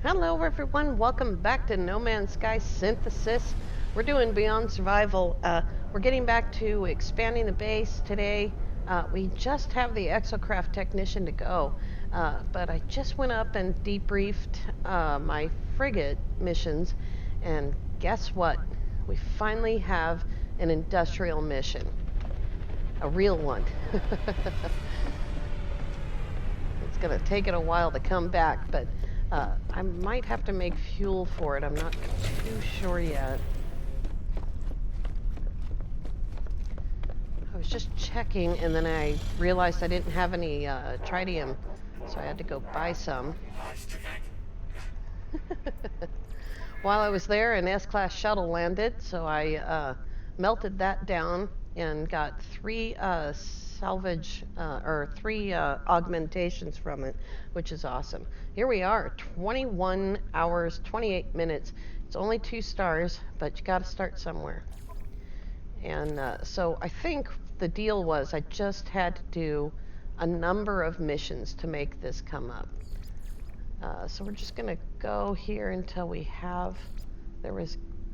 Hello everyone, welcome back to No Man's Sky Synthesis. We're doing Beyond Survival. We're getting back to expanding the base today. We just have the Exocraft Technician to go, but I just went up and debriefed my frigate missions, and guess what? We finally have an industrial mission. A real one. It's going to take it a while to come back, but I might have to make fuel for it. I'm not too sure yet. I was just checking, and then I realized I didn't have any tritium, so I had to go buy some. While I was there, an S-class shuttle landed, so I melted that down and got three augmentations from it, which is awesome. Here we are, 21 hours, 28 minutes. It's only 2 stars, but you got to start somewhere. And so I think the deal was I just had to do a number of missions to make this come up. So we're just going to go here until we have,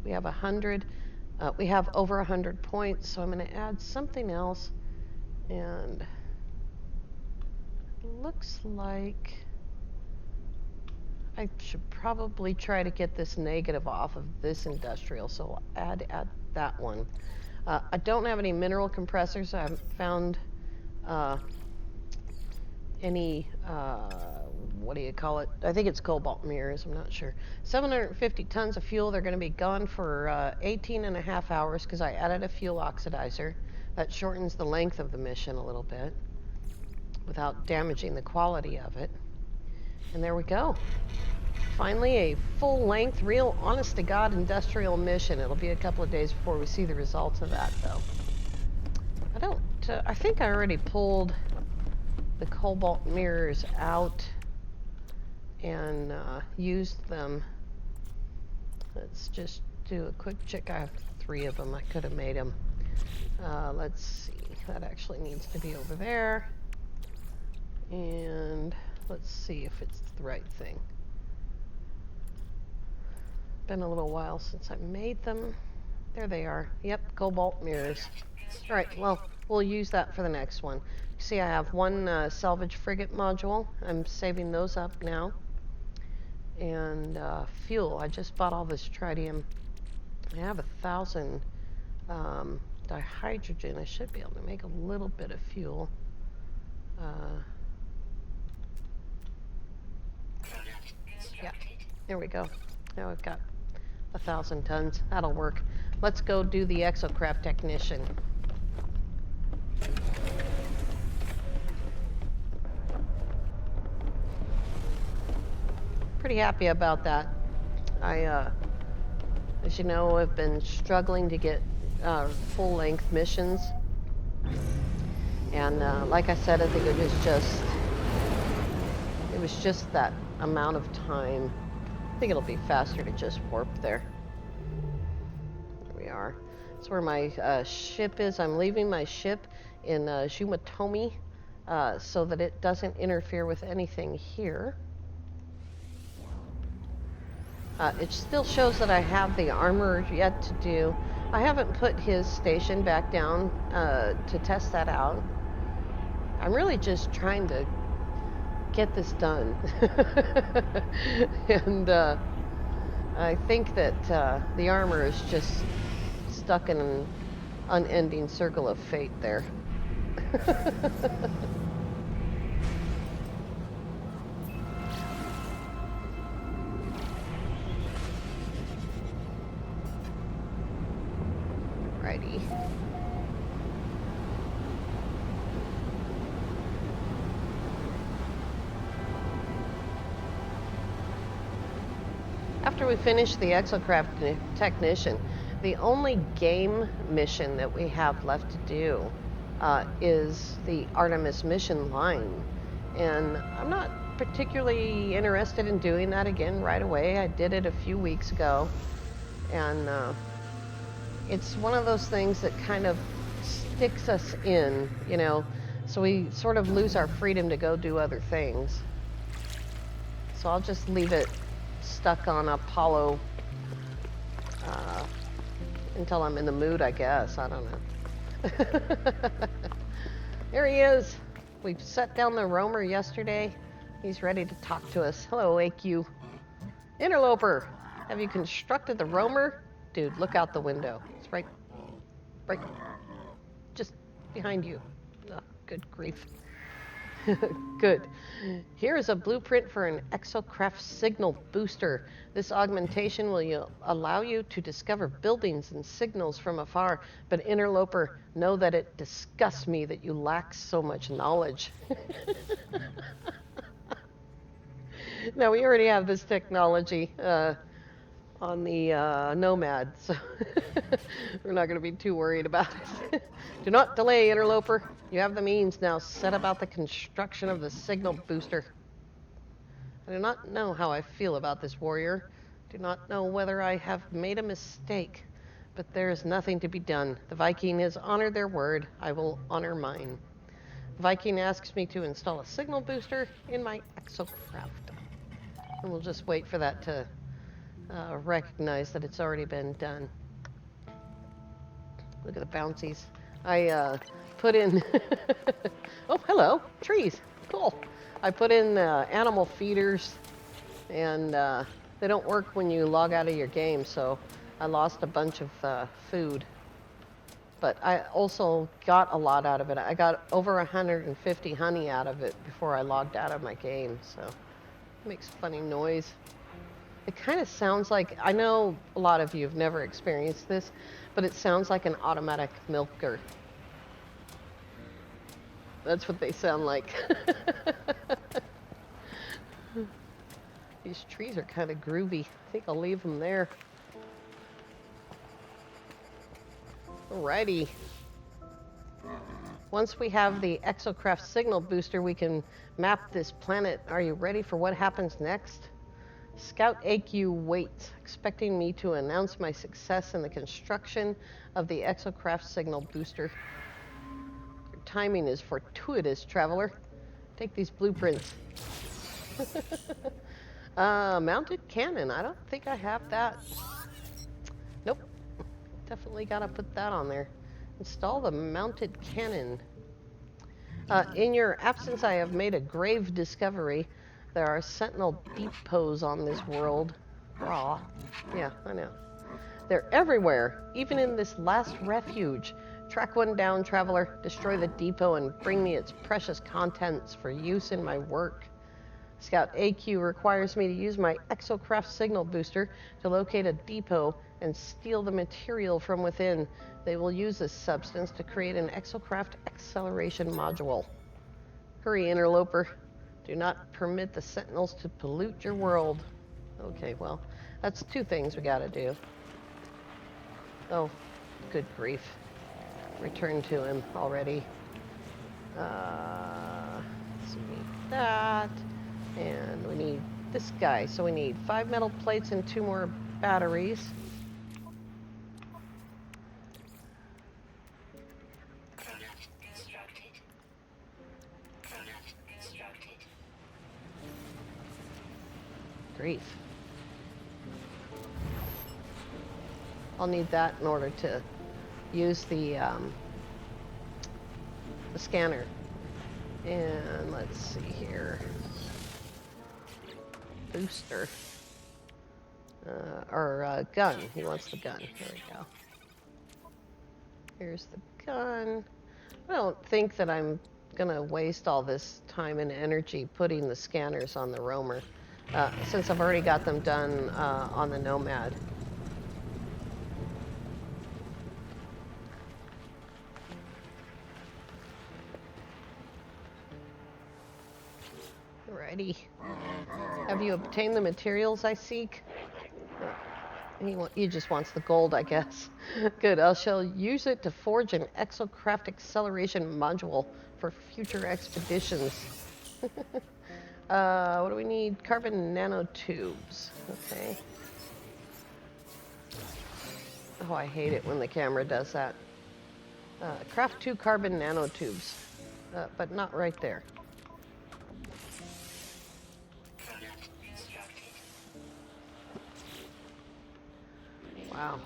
we have 100. We have over 100 points, so I'm going to add something else. And it looks like I should probably try to get this negative off of this industrial, so I'll add that one. I don't have any mineral compressors. I haven't found any, what do you call it? I think it's cobalt mirrors, I'm not sure. 750 tons of fuel. They're going to be gone for 18 and a half hours because I added a fuel oxidizer. That shortens the length of the mission a little bit without damaging the quality of it. And there we go. Finally, a full-length, real honest-to-God industrial mission. It'll be a couple of days before we see the results of that, though. I think I already pulled the cobalt mirrors out and used them. Let's just do a quick check. I have 3 of them. I could have made them. Let's see. That actually needs to be over there. And let's see if it's the right thing. Been a little while since I made them. There they are. Yep, cobalt mirrors. All right, well, we'll use that for the next one. See, I have one salvage frigate module. I'm saving those up now. And fuel. I just bought all this tritium. I have 1,000 dihydrogen. I should be able to make a little bit of fuel. Yeah, there we go. Now we've got 1,000 tons. That'll work. Let's go do the Exocraft Technician. Pretty happy about that. I, as you know, have been struggling to get full-length missions. And like I said, I think it was just that amount of time. I think it'll be faster to just warp there. There we are. That's where my ship is. I'm leaving my ship in Jumatomi so that it doesn't interfere with anything here. It still shows that I have the armor yet to do. I haven't put his station back down to test that out. I'm really just trying to get this done. And I think that the armor is just stuck in an unending circle of fate there. Righty. After we finish the Exocraft Technician, the only game mission that we have left to do is the Artemis mission line. And I'm not particularly interested in doing that again right away. I did it a few weeks ago. And it's one of those things that kind of sticks us in, you know, so we sort of lose our freedom to go do other things. So I'll just leave it stuck on Apollo until I'm in the mood, I guess. I don't know. There he is. We set down the roamer yesterday. He's ready to talk to us. Hello, AQ. Interloper, have you constructed the roamer? Dude, look out the window. It's right just behind you. Oh, good grief. Good. Here is a blueprint for an Exocraft signal booster. This augmentation will allow you to discover buildings and signals from afar. But Interloper, know that it disgusts me that you lack so much knowledge. Now, we already have this technology on the Nomad, so we're not going to be too worried about it. Do not delay, Interloper. You have the means now. Set about the construction of the signal booster. I do not know how I feel about this, warrior. Do not know whether I have made a mistake, but there is nothing to be done. The Viking has honored their word. I will honor mine. Viking asks me to install a signal booster in my Exocraft. And we'll just wait for that to recognize that it's already been done. Look at the bouncies. I put in... Oh, hello, trees. Cool. I put in animal feeders, and they don't work when you log out of your game, so I lost a bunch of food. But I also got a lot out of it. I got over 150 honey out of it before I logged out of my game, so it makes funny noise. It kind of sounds like, I know a lot of you have never experienced this, but it sounds like an automatic milker. That's what they sound like. These trees are kind of groovy. I think I'll leave them there. Alrighty. Once we have the Exocraft signal booster, we can map this planet. Are you ready for what happens next? Scout AQ waits, expecting me to announce my success in the construction of the Exocraft signal booster. Your timing is fortuitous, traveler. Take these blueprints. Mounted cannon. I don't think I have that. Nope. Definitely gotta put that on there. Install the mounted cannon. In your absence, I have made a grave discovery. There are sentinel depots on this world. Raw. Yeah, I know. They're everywhere, even in this last refuge. Track one down, traveler. Destroy the depot and bring me its precious contents for use in my work. Scout AQ requires me to use my Exocraft signal booster to locate a depot and steal the material from within. They will use this substance to create an Exocraft acceleration module. Hurry, interloper. Do not permit the sentinels to pollute your world. Okay, well, that's two things we gotta do. Oh, good grief. Return to him already. So we need that. And we need this guy. So we need 5 metal plates and 2 more batteries. Grief. I'll need that in order to use the scanner. And let's see here. Booster. Gun. He wants the gun. There we go. Here's the gun. I don't think that I'm gonna waste all this time and energy putting the scanners on the roamer, since I've already got them done on the Nomad. Alrighty. Have you obtained the materials I seek? He just wants the gold, I guess. Good. I shall use it to forge an Exocraft acceleration module for future expeditions. What do we need? Carbon nanotubes. Okay. Oh, I hate it when the camera does that. Craft 2 carbon nanotubes, but not right there. Wow.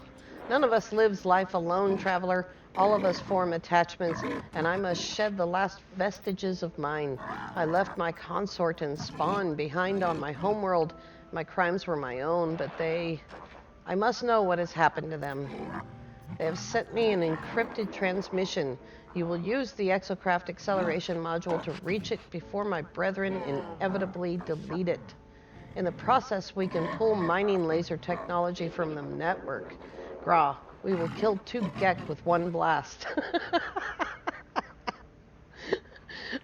None of us lives life alone, traveler. All of us form attachments, and I must shed the last vestiges of mine. I left my consort and spawn behind on my homeworld. My crimes were my own, but I must know what has happened to them. They have sent me an encrypted transmission. You will use the Exocraft acceleration module to reach it before my brethren inevitably delete it. In the process, we can pull mining laser technology from the network. Gra, we will kill 2 Gek with 1 blast.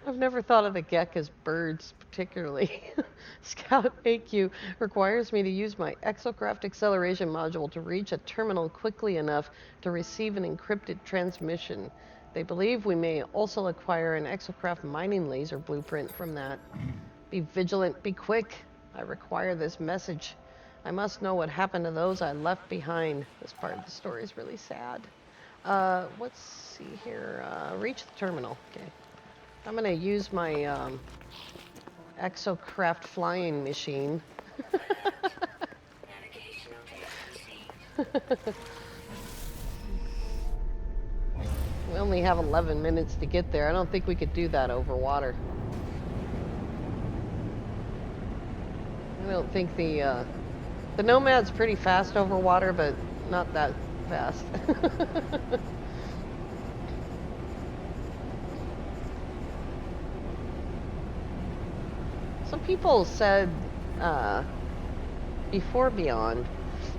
I've never thought of the Gek as birds, particularly. Scout AQ requires me to use my Exocraft acceleration module to reach a terminal quickly enough to receive an encrypted transmission. They believe we may also acquire an Exocraft mining laser blueprint from that. Be vigilant, be quick. I require this message. I must know what happened to those I left behind. This part of the story is really sad. Let's see here. Reach the terminal. Okay. I'm going to use my Exocraft flying machine. We only have 11 minutes to get there. I don't think we could do that over water. I don't think the Nomad's pretty fast over water, but not that fast. Some people said before Beyond,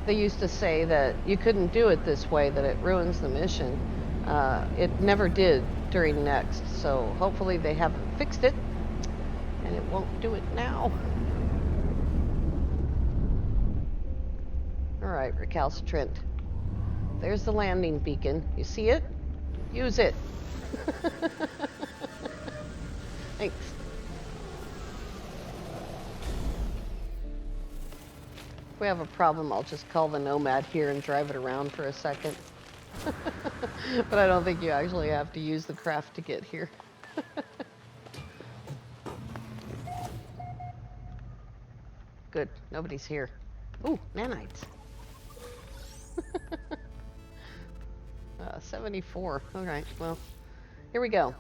they used to say that you couldn't do it this way, that it ruins the mission. It never did during Next, so hopefully they haven't fixed it, and it won't do it now. Alright, recalcitrant. There's the landing beacon. You see it? Use it. Thanks. If we have a problem, I'll just call the Nomad here and drive it around for a second. But I don't think you actually have to use the craft to get here. Good, nobody's here. Ooh, nanites. 74. Alright, well, here we go.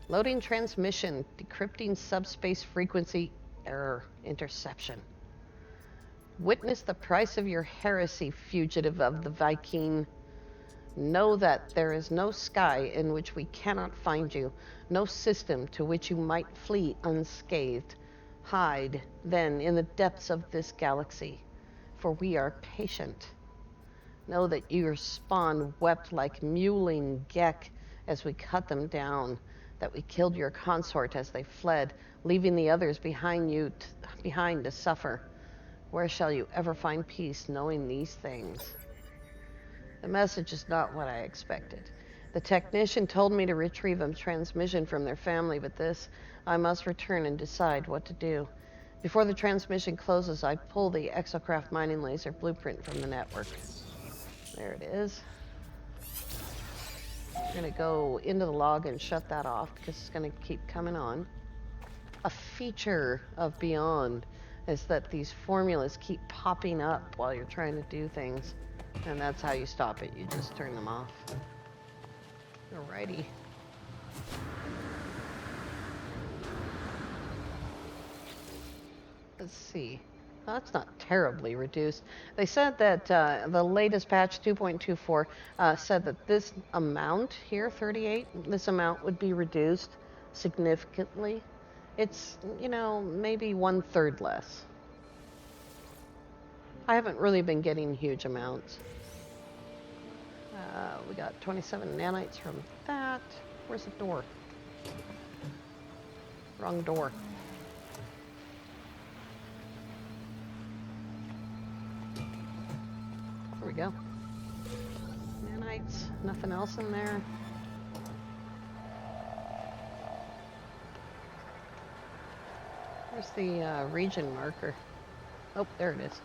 Loading transmission, decrypting subspace frequency, error, interception. Witness the price of your heresy, fugitive of the Viking. Know that there is no sky in which we cannot find you, no system to which you might flee unscathed. Hide, then, in the depths of this galaxy, for we are patient. Know that your spawn wept like mewling Gek as we cut them down, that we killed your consort as they fled, leaving the others behind to suffer. Where shall you ever find peace knowing these things? The message is not what I expected. The technician told me to retrieve a transmission from their family, but this, I must return and decide what to do. Before the transmission closes, I pull the Exocraft mining laser blueprint from the network. There it is. I'm going to go into the log and shut that off because it's going to keep coming on. A feature of Beyond is that these formulas keep popping up while you're trying to do things. And that's how you stop it. You just turn them off. Alrighty. Let's see. Well, that's not terribly reduced. They said that the latest patch, 2.24, said that this amount here, 38, this amount would be reduced significantly. It's, maybe 1/3 less. I haven't really been getting huge amounts. We got 27 nanites from that. Where's the door? Wrong door. There we go. Nanites. Nothing else in there. Where's the region marker? Oh, there it is.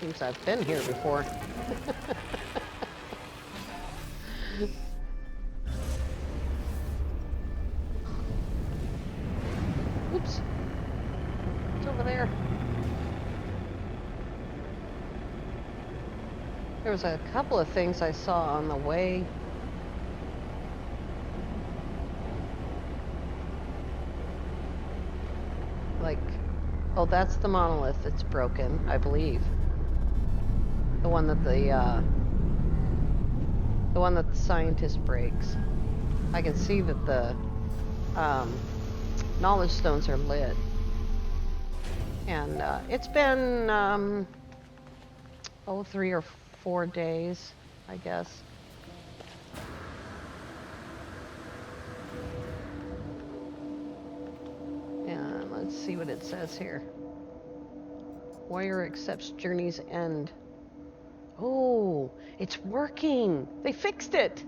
Seems I've been here before. Oops. There was a couple of things I saw on the way. Like, oh, that's the monolith that's broken, I believe. The one that the scientist breaks. I can see that the knowledge stones are lit. And it's been 3 or 4 days, I guess. And let's see what it says here. Warrior accepts journey's end. Oh, it's working. They fixed it.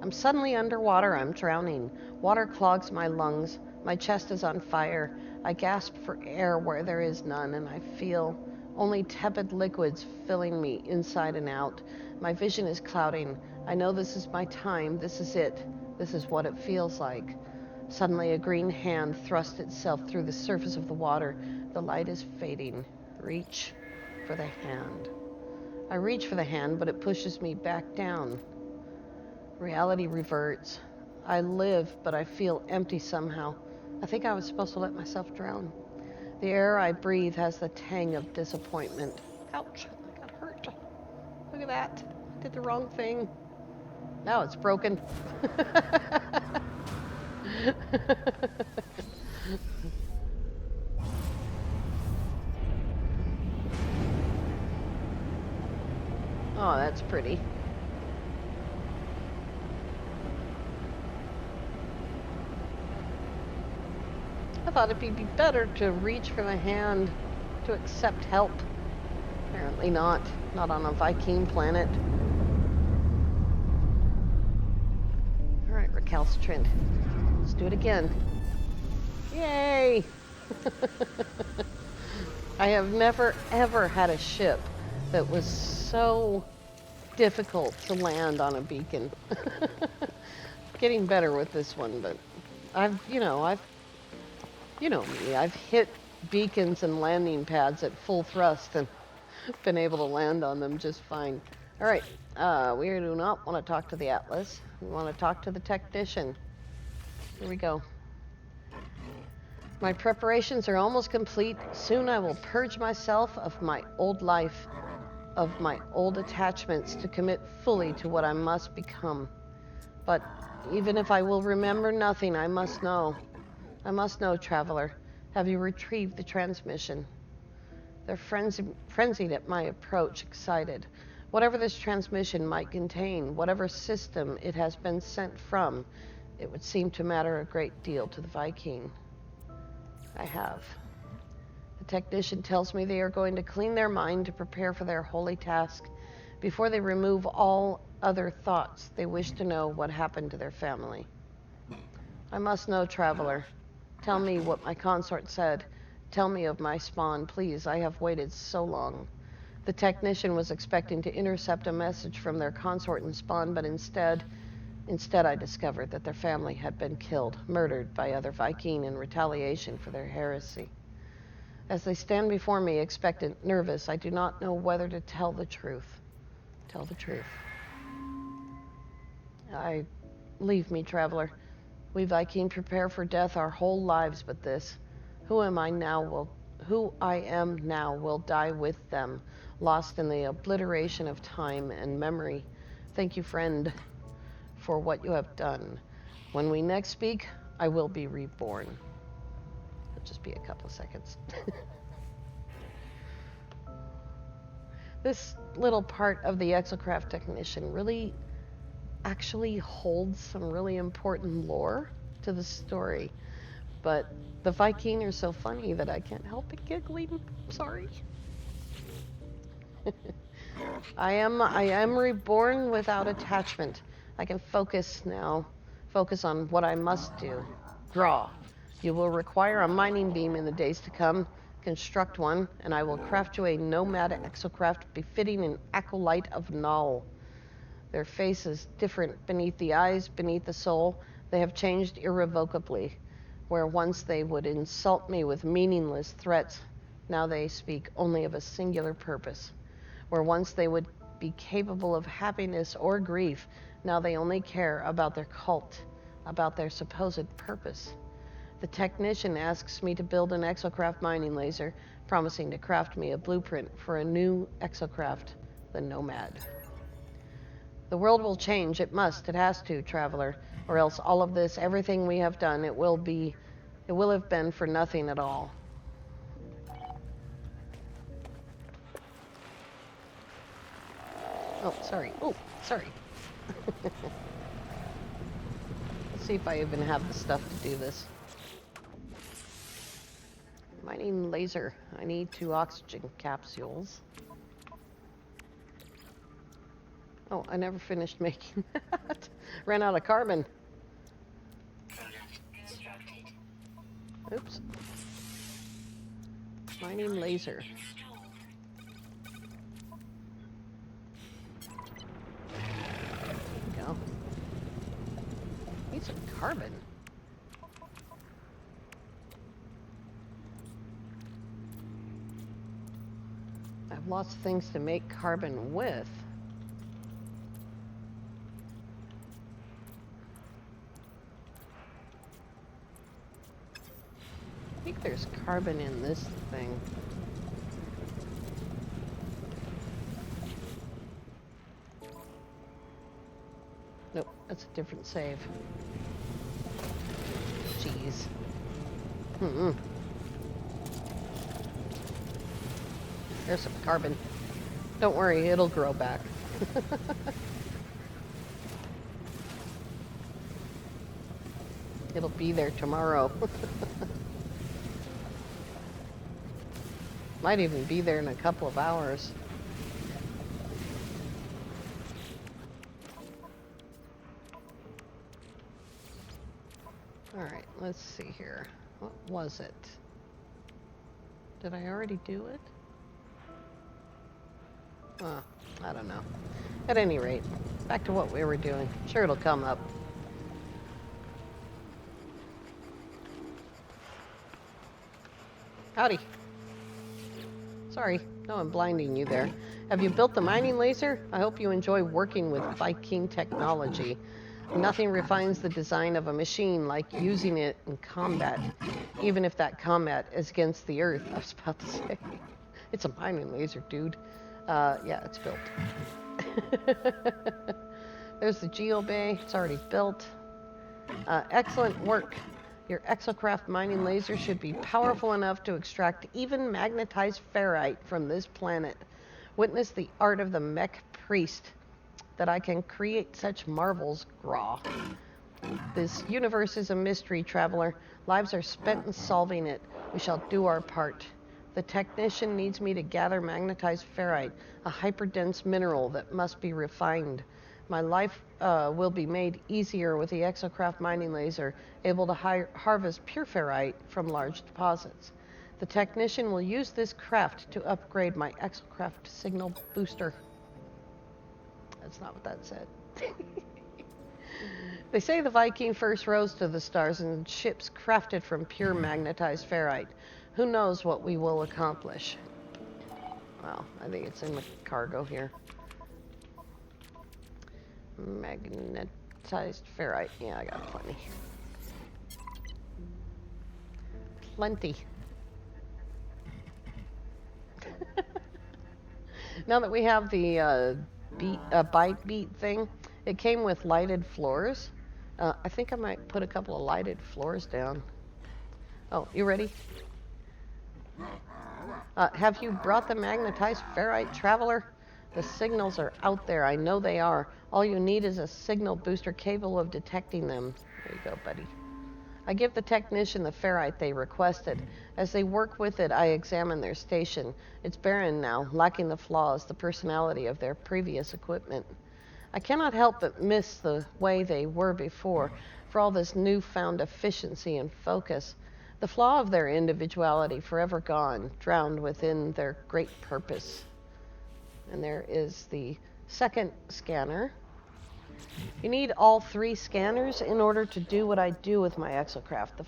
I'm suddenly underwater. I'm drowning. Water clogs my lungs. My chest is on fire. I gasp for air where there is none, and I feel only tepid liquids filling me inside and out. My vision is clouding. I know this is my time. This is it. This is what it feels like. Suddenly, a green hand thrusts itself through the surface of the water. The light is fading. Reach for the hand. I reach for the hand, but it pushes me back down. Reality reverts. I live, but I feel empty somehow. I think I was supposed to let myself drown. The air I breathe has the tang of disappointment. Ouch, I got hurt. Look at that. I did the wrong thing. Now it's broken. Oh, that's pretty. I thought it'd be better to reach for the hand to accept help. Apparently not. Not on a Viking planet. Alright, recalcitrant. Let's do it again. Yay! I have never ever had a ship that was so difficult to land on a beacon. Getting better with this one, but you know me, I've hit beacons and landing pads at full thrust and been able to land on them just fine. All right, we do not want to talk to the Atlas. We want to talk to the technician. Here we go. My preparations are almost complete. Soon I will purge myself of my old life, of my old attachments, to commit fully to what I must become. But even if I will remember nothing, I must know. I must know, traveler. Have you retrieved the transmission? They're frenzied at my approach, excited. Whatever this transmission might contain, whatever system it has been sent from, it would seem to matter a great deal to the Viking. I have. The technician tells me they are going to clean their mind to prepare for their holy task. Before they remove all other thoughts, they wish to know what happened to their family. I must know, traveler. Tell me what my consort said. Tell me of my spawn, please. I have waited so long. The technician was expecting to intercept a message from their consort and spawn, but instead I discovered that their family had been killed, murdered by other Viking in retaliation for their heresy. As they stand before me, expectant, nervous, I do not know whether to tell the truth. Tell the truth. Leave me, traveler. We Viking prepare for death our whole lives but this. Who I am now will die with them, lost in the obliteration of time and memory. Thank you, friend, for what you have done. When we next speak, I will be reborn. It'll just be a couple of seconds. This little part of the Exocraft Technician really actually holds some really important lore to the story. But the Viking are so funny that I can't help but giggling. Sorry. I am reborn without attachment. I can focus now. Focus on what I must do. Draw. You will require a mining beam in the days to come. Construct one, and I will craft you a nomad exocraft befitting an acolyte of Null. Their face is different beneath the eyes, beneath the soul. They have changed irrevocably. Where once they would insult me with meaningless threats, now they speak only of a singular purpose. Where once they would be capable of happiness or grief. Now they only care about their cult, about their supposed purpose. The technician asks me to build an exocraft mining laser, promising to craft me a blueprint for a new exocraft, the Nomad. The world will change. It must. It has to, traveler. Or else all of this, everything we have done, it will have been for nothing at all. Oh, sorry. Oh, sorry. Let's see if I even have the stuff to do this. Mining laser. I need 2 oxygen capsules. Oh, I never finished making that. Ran out of carbon. Oops. Mining laser. There we go. Need some carbon. I have lots of things to make carbon with. I think there's carbon in this thing. Nope, that's a different save. Jeez. There's some carbon. Don't worry, it'll grow back. It'll be there tomorrow. Might even be there in a couple of hours. Alright, let's see here. What was it? Did I already do it? I don't know. At any rate, back to what we were doing. Sure, it'll come up. Howdy. Sorry, no, I'm blinding you there. Have you built the mining laser? I hope you enjoy working with Viking technology. Nothing refines the design of a machine like using it in combat, even if that combat is against the Earth. I was about to say. It's a mining laser, dude. Yeah, it's built. There's the geobay. It's already built. Excellent work. Your Exocraft mining laser should be powerful enough to extract even magnetized ferrite from this planet. Witness the art of the mech priest, that I can create such marvels, Graw. This universe is a mystery, traveler. Lives are spent in solving it. We shall do our part. The technician needs me to gather magnetized ferrite, a hyperdense mineral that must be refined. My life will be made easier with the Exocraft mining laser, able to harvest pure ferrite from large deposits. The technician will use this craft to upgrade my Exocraft signal booster. That's not what that said. They say the Viking first rose to the stars in ships crafted from pure magnetized ferrite. Who knows what we will accomplish? Well, I think it's in the cargo here. Magnetized ferrite. Yeah, I got plenty. Plenty. Now that we have the bite beat thing, it came with lighted floors. I think I might put a couple of lighted floors down. Oh, you ready? Have you brought the magnetized ferrite, traveler? The signals are out there. I know they are. All you need is a signal booster capable of detecting them. There you go, buddy. I give the technician the ferrite they requested. As they work with it, I examine their station. It's barren now, lacking the flaws, the personality of their previous equipment. I cannot help but miss the way they were before, for all this newfound efficiency and focus. The flaw of their individuality forever gone, drowned within their great purpose. And there is the second scanner. You need all 3 scanners in order to do what I do with my Exocraft, the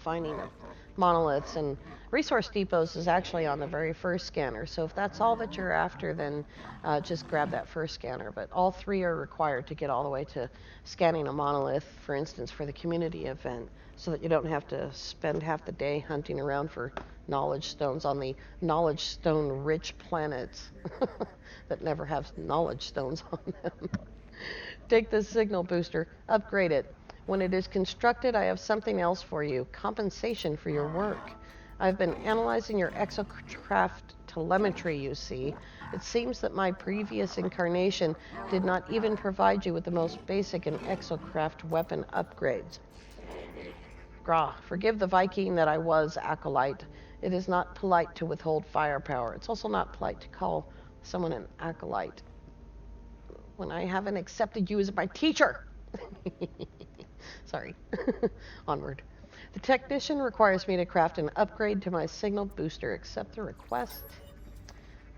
monoliths, and resource depots is actually on the very first scanner. So if that's all that you're after, then just grab that first scanner. But all three are required to get all the way to scanning a monolith, for instance, for the community event, so that you don't have to spend half the day hunting around for knowledge stones on the knowledge stone rich planets that never have knowledge stones on them. Take this signal booster, upgrade it. When it is constructed, I have something else for you, compensation for your work. I've been analyzing your Exocraft telemetry, you see. It seems that my previous incarnation did not even provide you with the most basic and Exocraft weapon upgrades. Gra, forgive the Viking that I was, acolyte. It is not polite to withhold firepower. It's also not polite to call someone an acolyte when I haven't accepted you as my teacher. Sorry. Onward. The technician requires me to craft an upgrade to my signal booster. Accept the request.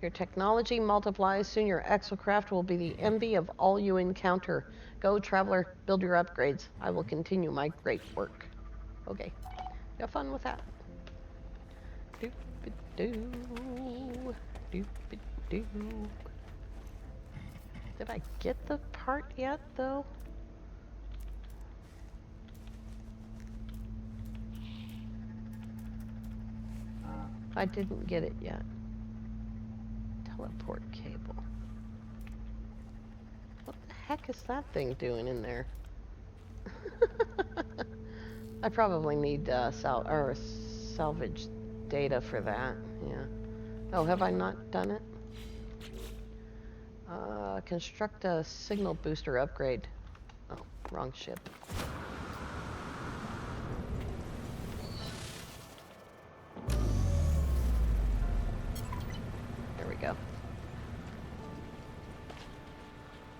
Your technology multiplies. Soon your exocraft will be the envy of all you encounter. Go, traveler, build your upgrades. I will continue my great work. Okay. Have fun with that. Doop-a-doo. Doop-a-doo. Did I get the part yet, though? I didn't get it yet. Teleport cable. What the heck is that thing doing in there? I probably need salvage data for that. Yeah. Oh, have I not done it? Construct a signal booster upgrade. Oh, wrong ship. There we go.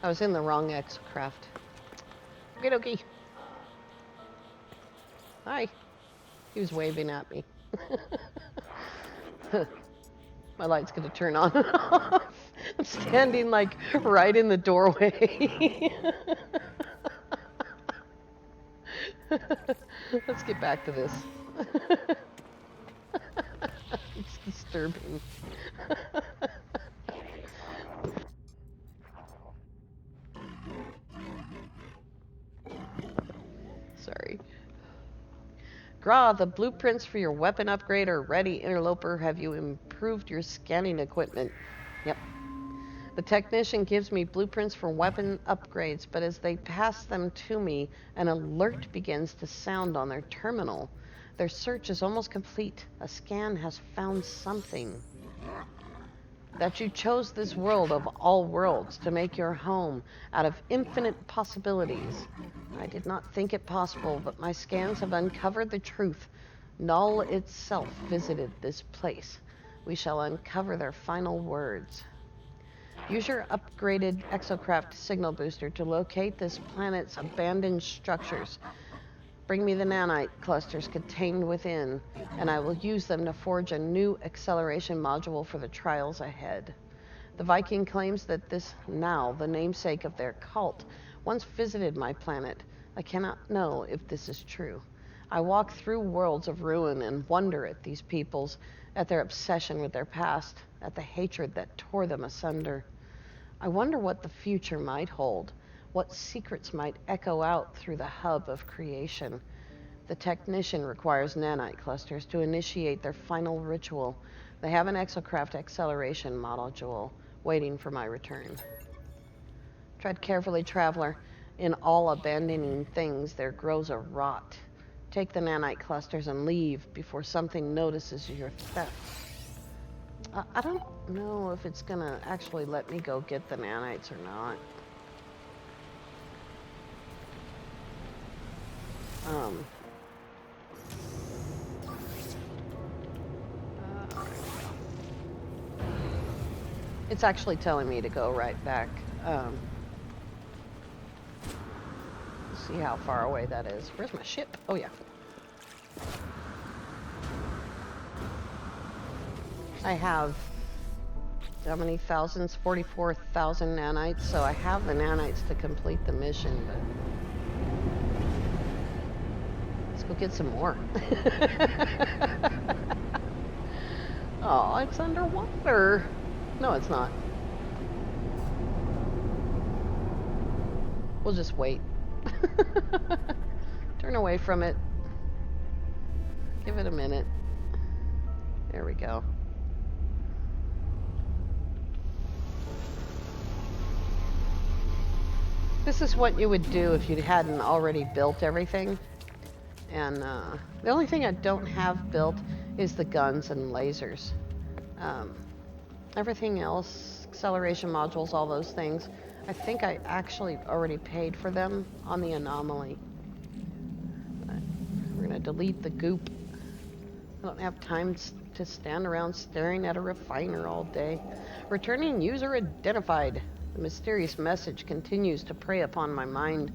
I was in the wrong Exocraft. Okie dokie. Hi. He was waving at me. My light's gonna turn on and off. I'm standing like right in the doorway. Let's get back to this. It's disturbing. Sorry. Gra, the blueprints for your weapon upgrade are ready. Interloper, have you improved your scanning equipment? Yep. The technician gives me blueprints for weapon upgrades, but as they pass them to me, an alert begins to sound on their terminal. Their search is almost complete. A scan has found something. That you chose this world of all worlds to make your home out of infinite possibilities. I did not think it possible, but my scans have uncovered the truth. Null itself visited this place. We shall uncover their final words. Use your upgraded Exocraft signal booster to locate this planet's abandoned structures. Bring me the nanite clusters contained within, and I will use them to forge a new acceleration module for the trials ahead. The Viking claims that this Now, the namesake of their cult, once visited my planet. I cannot know if this is true. I walk through worlds of ruin and wonder at these peoples, at their obsession with their past, at the hatred that tore them asunder. I wonder what the future might hold. What secrets might echo out through the hub of creation? The technician requires nanite clusters to initiate their final ritual. They have an Exocraft acceleration module waiting for my return. Tread carefully, traveler. In all abandoning things, there grows a rot. Take the nanite clusters and leave before something notices your theft. I don't know if it's gonna actually let me go get the nanites or not. It's actually telling me to go right back. See how far away that is. Where's my ship? Oh yeah. I have how many thousands? 44,000 nanites. So I have the nanites to complete the mission, but it's We'll get some more. Oh, it's underwater. No, it's not. We'll just wait. Turn away from it. Give it a minute. There we go. This is what you would do if you hadn't already built everything. And the only thing I don't have built is the guns and lasers. Everything else, acceleration modules, all those things, I think I actually already paid for them on the anomaly. But we're going to delete the goop. I don't have time to stand around staring at a refiner all day. Returning user identified. The mysterious message continues to prey upon my mind.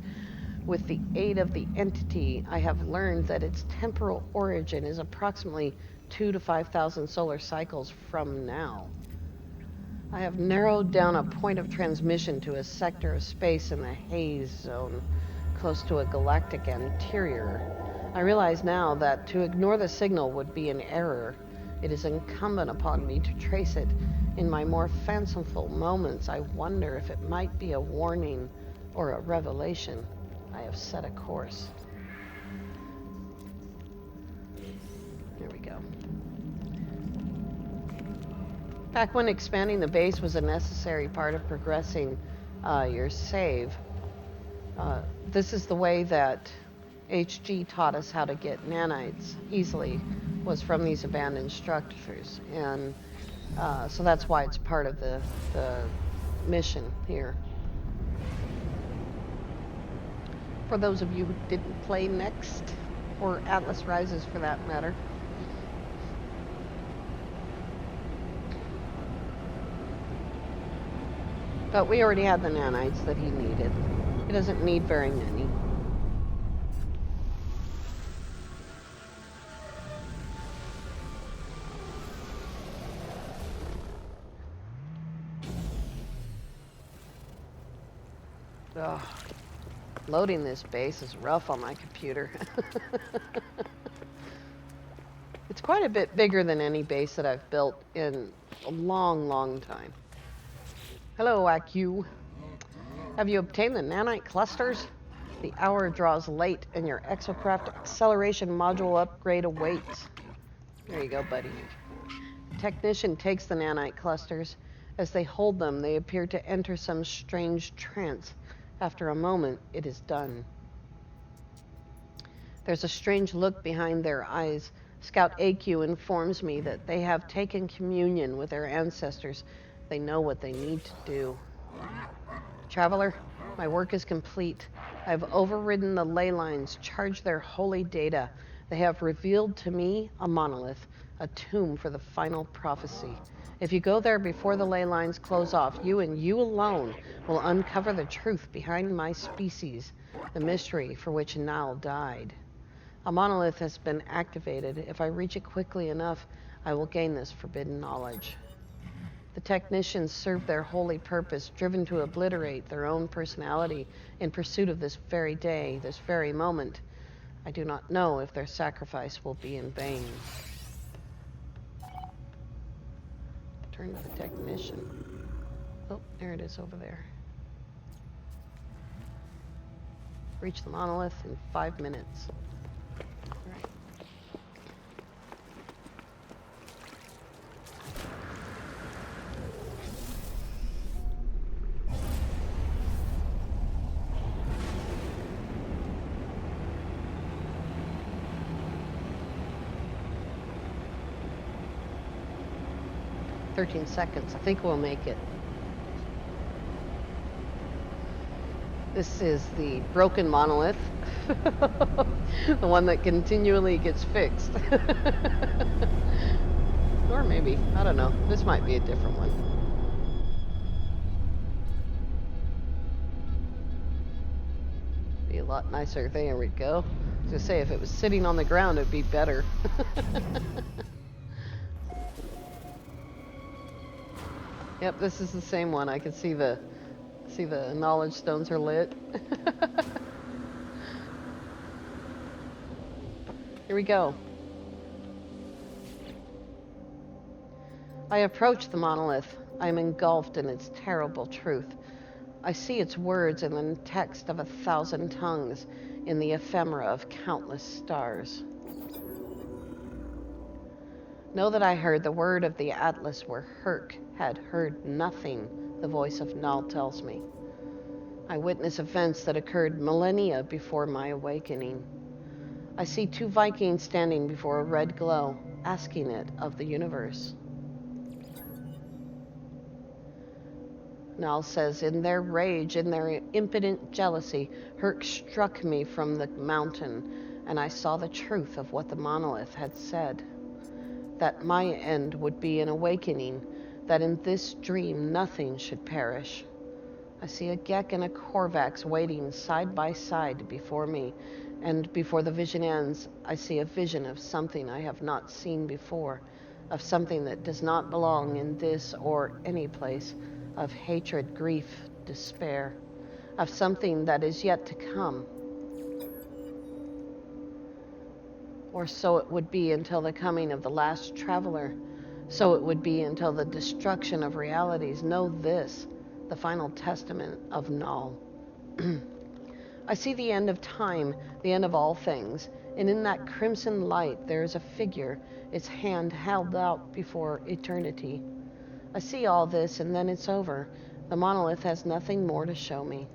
With the aid of the entity, I have learned that its temporal origin is approximately 2,000 to 5,000 solar cycles from now. I have narrowed down a point of transmission to a sector of space in the haze zone, close to a galactic interior. I realize now that to ignore the signal would be an error. It is incumbent upon me to trace it. In my more fanciful moments, I wonder if it might be a warning or a revelation. I have set a course. There we go. Back when expanding the base was a necessary part of progressing your save, this is the way that HG taught us how to get nanites easily, was from these abandoned structures. And so that's why it's part of the mission here. For those of you who didn't play Next, or Atlas Rises for that matter. But we already had the nanites that he needed. He doesn't need very many. Ugh. Loading this base is rough on my computer. It's quite a bit bigger than any base that I've built in a long, long time. Hello, AQ. Have you obtained the nanite clusters? The hour draws late and your Exocraft acceleration module upgrade awaits. There you go, buddy. The technician takes the nanite clusters. As they hold them, they appear to enter some strange trance. After a moment, it is done. There's a strange look behind their eyes. Scout AQ informs me that they have taken communion with their ancestors. They know what they need to do. Traveler, my work is complete. I have overridden the ley lines, charged their holy data. They have revealed to me a monolith, a tomb for the final prophecy. If you go there before the ley lines close off, you and you alone will uncover the truth behind my species, the mystery for which Nal died. A monolith has been activated. If I reach it quickly enough, I will gain this forbidden knowledge. The technicians serve their holy purpose, driven to obliterate their own personality in pursuit of this very day, this very moment. I do not know if their sacrifice will be in vain. Turn to the technician. Oh, there it is over there. Reach the monolith in 5 minutes. All right. "13 seconds. I think we'll make it." This is the broken monolith. The one that continually gets fixed. Or maybe, I don't know. This might be a different one. Be a lot nicer. There we go. I was gonna say, if it was sitting on the ground, it'd be better. Yep, this is the same one. I can see the knowledge stones are lit. Here we go. I approach the monolith. I am engulfed in its terrible truth. I see its words in the text of 1,000 tongues, in the ephemera of countless stars. Know that I heard the word of the Atlas where Herc had heard nothing, the voice of Null tells me. I witness events that occurred millennia before my awakening. I see 2 Vikings standing before a red glow, asking it of the universe. Null says, in their rage, in their impotent jealousy, Herc struck me from the mountain, and I saw the truth of what the monolith had said. That my end would be an awakening, that in this dream nothing should perish. I see a Gek and a Korvax waiting side by side before me, and before the vision ends, I see a vision of something I have not seen before, of something that does not belong in this or any place, of hatred, grief, despair, of something that is yet to come. Or so it would be until the coming of the last traveler. So it would be until the destruction of realities. Know this, the final testament of Null. I see the end of time, the end of all things, and in that crimson light there is a figure, its hand held out before eternity. I see all this, and then it's over. The monolith has nothing more to show me.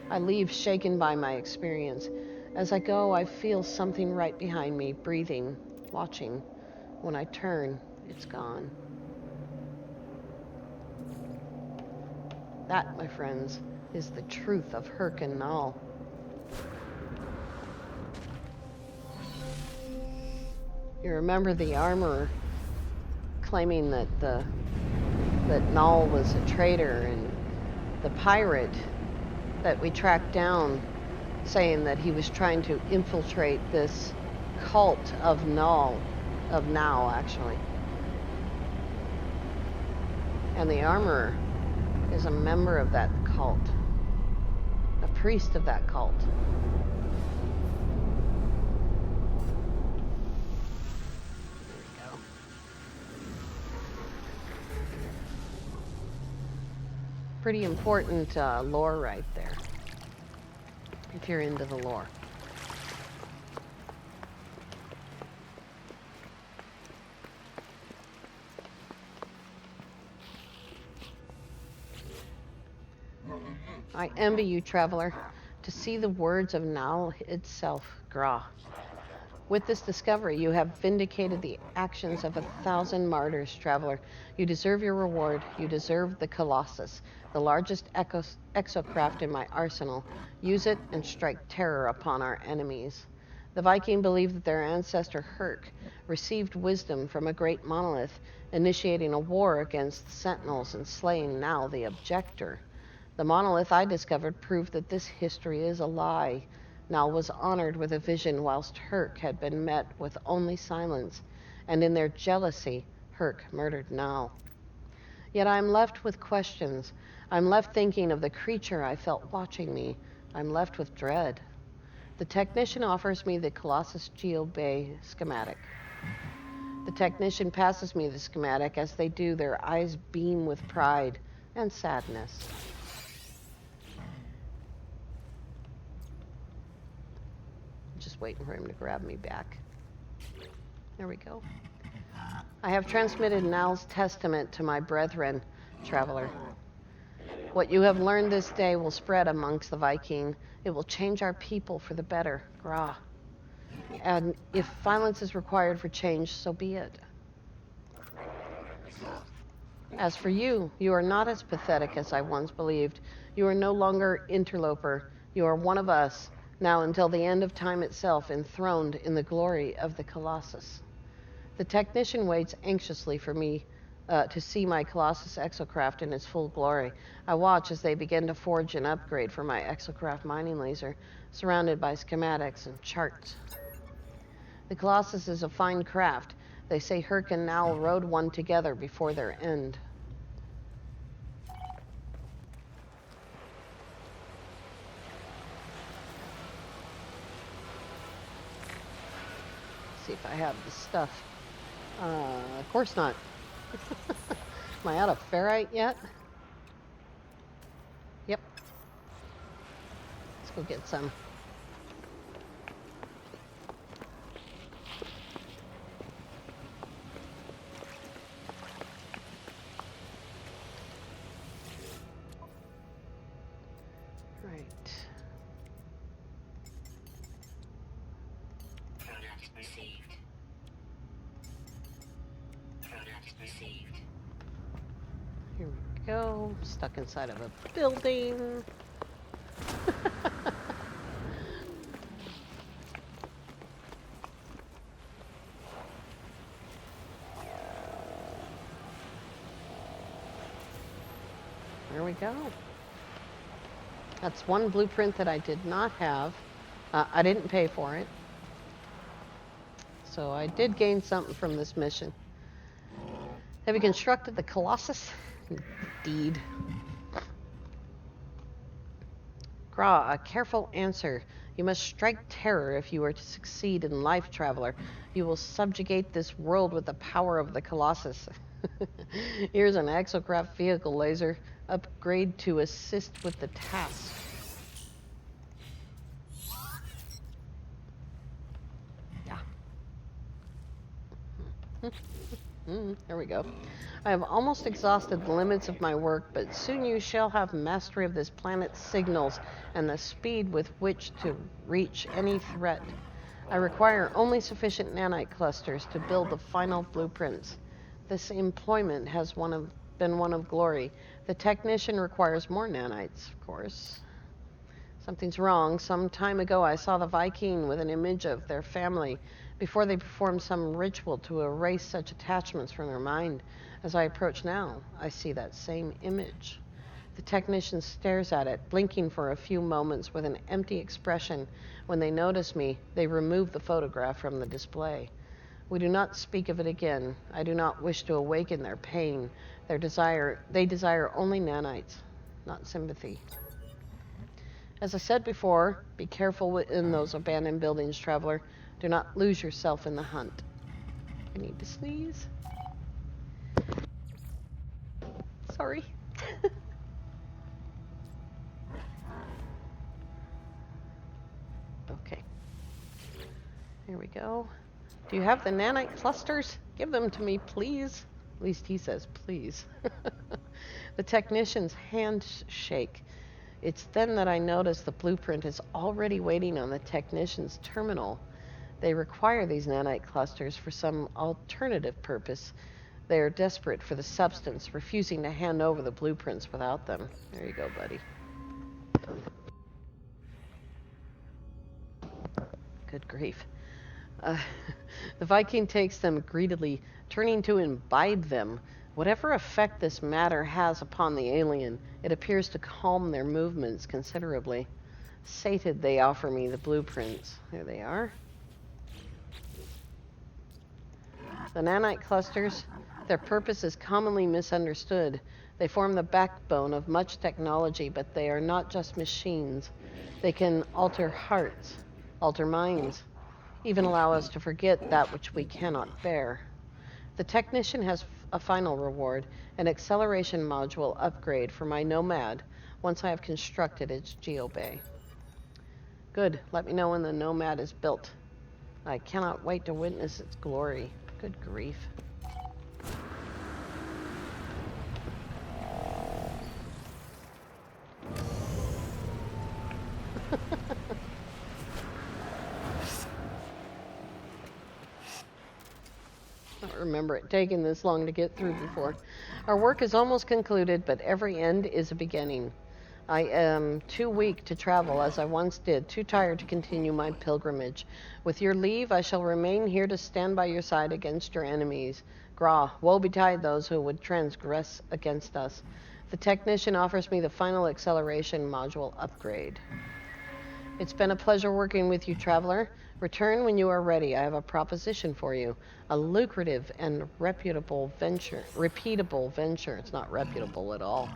I leave shaken by my experience. As I go, I feel something right behind me, breathing, watching. When I turn, it's gone. That, my friends, is the truth of Herc and Null. You remember the armorer claiming that Null was a traitor, and the pirate that we tracked down saying that he was trying to infiltrate this cult of Null, of Now actually. And the armorer is a member of that cult, a priest of that cult. There we go. Pretty important lore right there, if you're into the lore. I envy you, traveler, to see the words of Nal itself, Gra. With this discovery, you have vindicated the actions of 1,000 martyrs, traveler. You deserve your reward. You deserve the Colossus, the largest exocraft in my arsenal. Use it and strike terror upon our enemies. The Viking believed that their ancestor Herc received wisdom from a great monolith, initiating a war against the Sentinels and slaying Nal the Objector. The monolith I discovered proved that this history is a lie. Nal was honored with a vision whilst Herc had been met with only silence, and in their jealousy, Herc murdered Nal. Yet I'm left with questions. I'm left thinking of the creature I felt watching me. I'm left with dread. The technician offers me the Colossus Geobay schematic. The technician passes me the schematic. As they do, their eyes beam with pride and sadness. Just waiting for him to grab me back. There we go. I have transmitted Nal's testament to my brethren, traveler. What you have learned this day will spread amongst the Viking. It will change our people for the better, Gra. And if violence is required for change, so be it. As for you, you are not as pathetic as I once believed. You are no longer interloper. You are one of us, now until the end of time itself, enthroned in the glory of the Colossus. The technician waits anxiously for me to see my Colossus exocraft in its full glory. I watch as they begin to forge an upgrade for my exocraft mining laser, surrounded by schematics and charts. The Colossus is a fine craft. They say Herc and Nal rode one together before their end. see if I have the stuff. Of course not. Am I out of ferrite yet? Yep. Let's go get some. Right. Product received. Product received. Here we go. Stuck inside of a building. There we go. That's one blueprint that I did not have. I didn't pay for it. So I did gain something from this mission. Have you constructed the Colossus? Indeed. Gra, a careful answer. You must strike terror if you are to succeed in life, traveler. You will subjugate this world with the power of the Colossus. Here's an Exocraft vehicle laser. Upgrade to assist with the task. Yeah. There we go. I have almost exhausted the limits of my work, but soon you shall have mastery of this planet's signals and the speed with which to reach any threat. I require only sufficient nanite clusters to build the final blueprints. This employment has been one of glory. The technician requires more nanites, of course. Something's wrong. Some time ago I saw the Viking with an image of their family before they performed some ritual to erase such attachments from their mind. As I approach now, I see that same image. The technician stares at it, blinking for a few moments with an empty expression. When they notice me, they remove the photograph from the display. We do not speak of it again. I do not wish to awaken their pain. They desire only nanites, not sympathy. As I said before, be careful in those abandoned buildings, traveler. Do not lose yourself in the hunt. I need to sneeze. Sorry. Okay. Here we go. Do you have the nanite clusters? Give them to me, please. At least he says, please. The technician's hands shake. It's then that I notice the blueprint is already waiting on the technician's terminal. They require these nanite clusters for some alternative purpose. They are desperate for the substance, refusing to hand over the blueprints without them. There you go, buddy. Good grief. The Viking takes them greedily, turning to imbibe them. Whatever effect this matter has upon the alien, it appears to calm their movements considerably. Sated, they offer me the blueprints. There they are. The nanite clusters, their purpose is commonly misunderstood. They form the backbone of much technology, but they are not just machines. They can alter hearts, alter minds, even allow us to forget that which we cannot bear. The technician has a final reward, an acceleration module upgrade for my Nomad once I have constructed its geobay. Good. Let me know when the Nomad is built. I cannot wait to witness its glory. Good grief. I don't remember it taking this long to get through before. Our work is almost concluded, but every end is a beginning. I am too weak to travel as I once did, too tired to continue my pilgrimage. With your leave, I shall remain here to stand by your side against your enemies. Gra, woe betide those who would transgress against us. The technician offers me the final acceleration module upgrade. It's been a pleasure working with you, traveler. Return when you are ready. I have a proposition for you. A lucrative and repeatable venture. It's not reputable at all.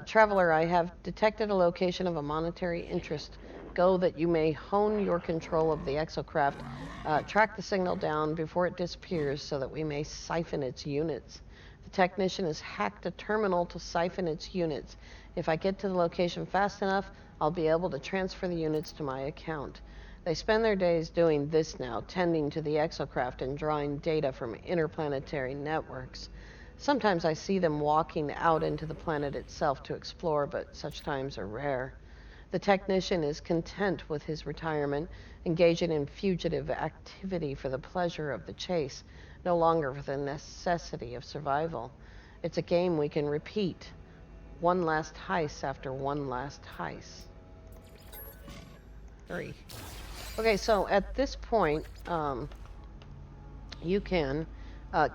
Traveler, I have detected a location of a monetary interest go that you may hone your control of the Exocraft, track the signal down before it disappears so that we may siphon its units. The technician has hacked a terminal to siphon its units. If I get to the location fast enough, I'll be able to transfer the units to my account. They spend their days doing this now, tending to the Exocraft and drawing data from interplanetary networks. Sometimes I see them walking out into the planet itself to explore, but such times are rare. The technician is content with his retirement, engaging in fugitive activity for the pleasure of the chase, no longer for the necessity of survival. It's a game we can repeat, one last heist after one last heist. 3. Okay, so at this point, you can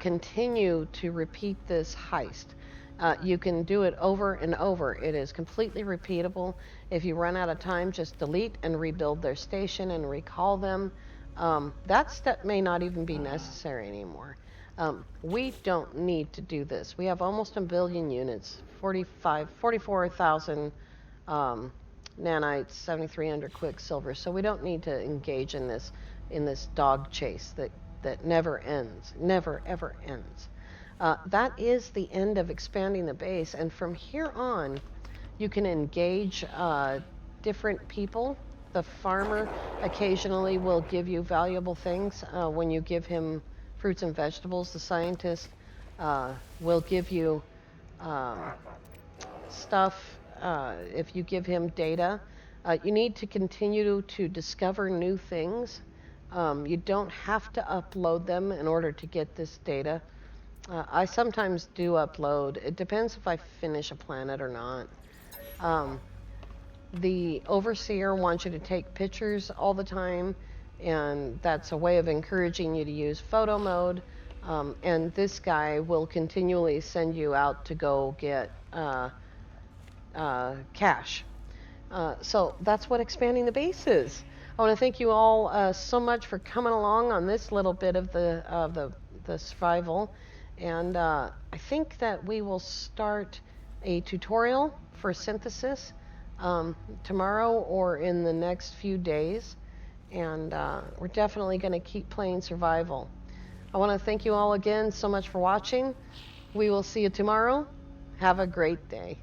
continue to repeat this heist. You can do it over and over. It is completely repeatable. If you run out of time, just delete and rebuild their station and recall them. That step may not even be necessary anymore. We don't need to do this. We have almost a billion units, 44,000 nanites, 7,300 quicksilver. So we don't need to engage in this dog chase that never ends, never ever ends. That is the end of expanding the base, and from here on, you can engage different people. The farmer occasionally will give you valuable things when you give him fruits and vegetables. The scientist will give you stuff if you give him data. You need to continue to discover new things. You don't have to upload them in order to get this data. I sometimes do upload. It depends if I finish a planet or not. The overseer wants you to take pictures all the time, and that's a way of encouraging you to use photo mode. And this guy will continually send you out to go get cash. So that's what expanding the base is. I want to thank you all so much for coming along on this little bit of the survival. And I think that we will start a tutorial for synthesis tomorrow or in the next few days. And we're definitely going to keep playing survival. I want to thank you all again so much for watching. We will see you tomorrow. Have a great day.